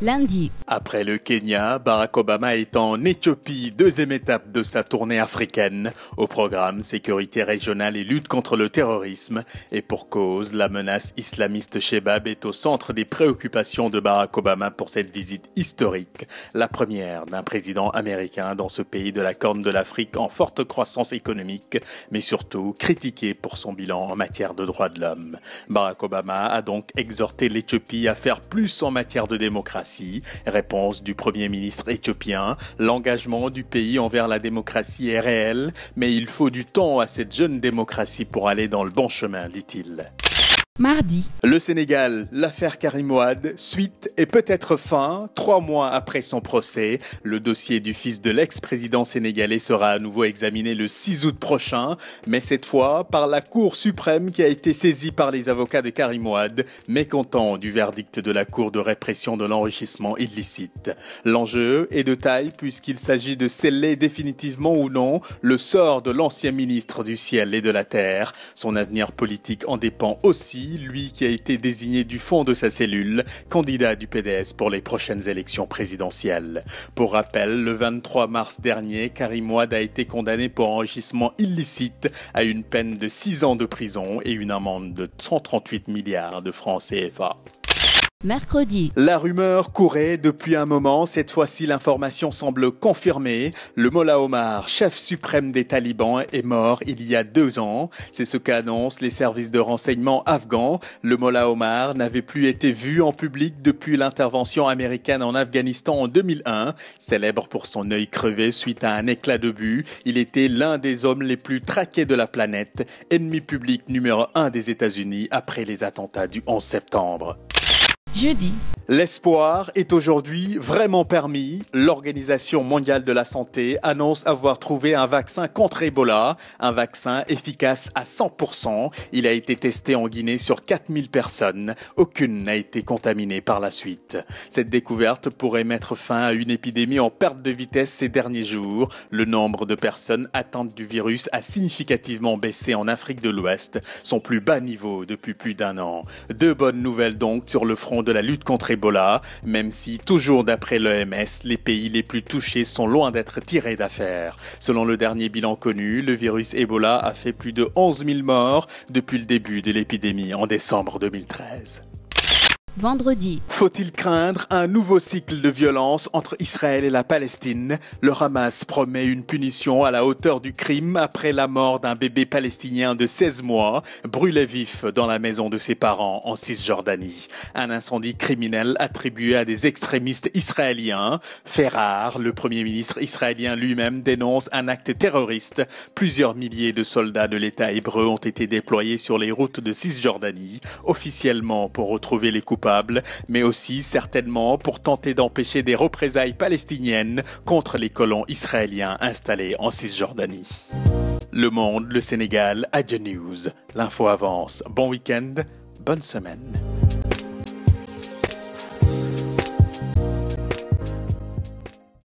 Lundi. Après le Kenya, Barack Obama est en Éthiopie, deuxième étape de sa tournée africaine. Au programme, sécurité régionale et lutte contre le terrorisme. Et pour cause, la menace islamiste Shebab est au centre des préoccupations de Barack Obama pour cette visite historique. La première d'un président américain dans ce pays de la Corne de l'Afrique en forte croissance économique, mais surtout critiqué pour son bilan en matière de droits de l'homme. Barack Obama a donc exhorté l'Éthiopie à faire plus en matière de démocratie. Réponse du Premier ministre éthiopien, l'engagement du pays envers la démocratie est réel, mais il faut du temps à cette jeune démocratie pour aller dans le bon chemin, dit-il. Mardi. Le Sénégal, l'affaire Karim Wade, suite et peut-être fin, 3 mois après son procès. Le dossier du fils de l'ex-président sénégalais sera à nouveau examiné le 6 août prochain, mais cette fois par la Cour suprême qui a été saisie par les avocats de Karim Wade, mécontents du verdict de la Cour de répression de l'enrichissement illicite. L'enjeu est de taille puisqu'il s'agit de sceller définitivement ou non le sort de l'ancien ministre du ciel et de la terre. Son avenir politique en dépend aussi, lui qui a été désigné du fond de sa cellule, candidat du PDS pour les prochaines élections présidentielles. Pour rappel, le 23 mars dernier, Karim Wade a été condamné pour enrichissement illicite à une peine de 6 ans de prison et une amende de 138 milliards de francs CFA. Mercredi. La rumeur courait depuis un moment, cette fois-ci l'information semble confirmée. Le Mollah Omar, chef suprême des talibans, est mort il y a 2 ans. C'est ce qu'annoncent les services de renseignement afghans. Le Mollah Omar n'avait plus été vu en public depuis l'intervention américaine en Afghanistan en 2001. Célèbre pour son œil crevé suite à un éclat d'obus, il était l'un des hommes les plus traqués de la planète, ennemi public numéro 1 des États-Unis après les attentats du 11 septembre. Jeudi. L'espoir est aujourd'hui vraiment permis. L'Organisation mondiale de la santé annonce avoir trouvé un vaccin contre Ebola, un vaccin efficace à 100%. Il a été testé en Guinée sur 4000 personnes. Aucune n'a été contaminée par la suite. Cette découverte pourrait mettre fin à une épidémie en perte de vitesse ces derniers jours. Le nombre de personnes atteintes du virus a significativement baissé en Afrique de l'Ouest, son plus bas niveau depuis plus d'1 an. 2 bonnes nouvelles donc sur le front de la lutte contre Ebola, même si, toujours d'après l'OMS, les pays les plus touchés sont loin d'être tirés d'affaire. Selon le dernier bilan connu, le virus Ebola a fait plus de 11 000 morts depuis le début de l'épidémie en décembre 2013. Vendredi. Faut-il craindre un nouveau cycle de violence entre Israël et la Palestine? Le Hamas promet une punition à la hauteur du crime après la mort d'un bébé palestinien de 16 mois, brûlé vif dans la maison de ses parents en Cisjordanie. Un incendie criminel attribué à des extrémistes israéliens. Fait rare, le Premier ministre israélien lui-même dénonce un acte terroriste. Plusieurs milliers de soldats de l'État hébreu ont été déployés sur les routes de Cisjordanie, officiellement pour retrouver les coupables, mais aussi certainement pour tenter d'empêcher des représailles palestiniennes contre les colons israéliens installés en Cisjordanie. Le Monde, le Sénégal, Adieu News. L'info avance. Bon week-end, bonne semaine.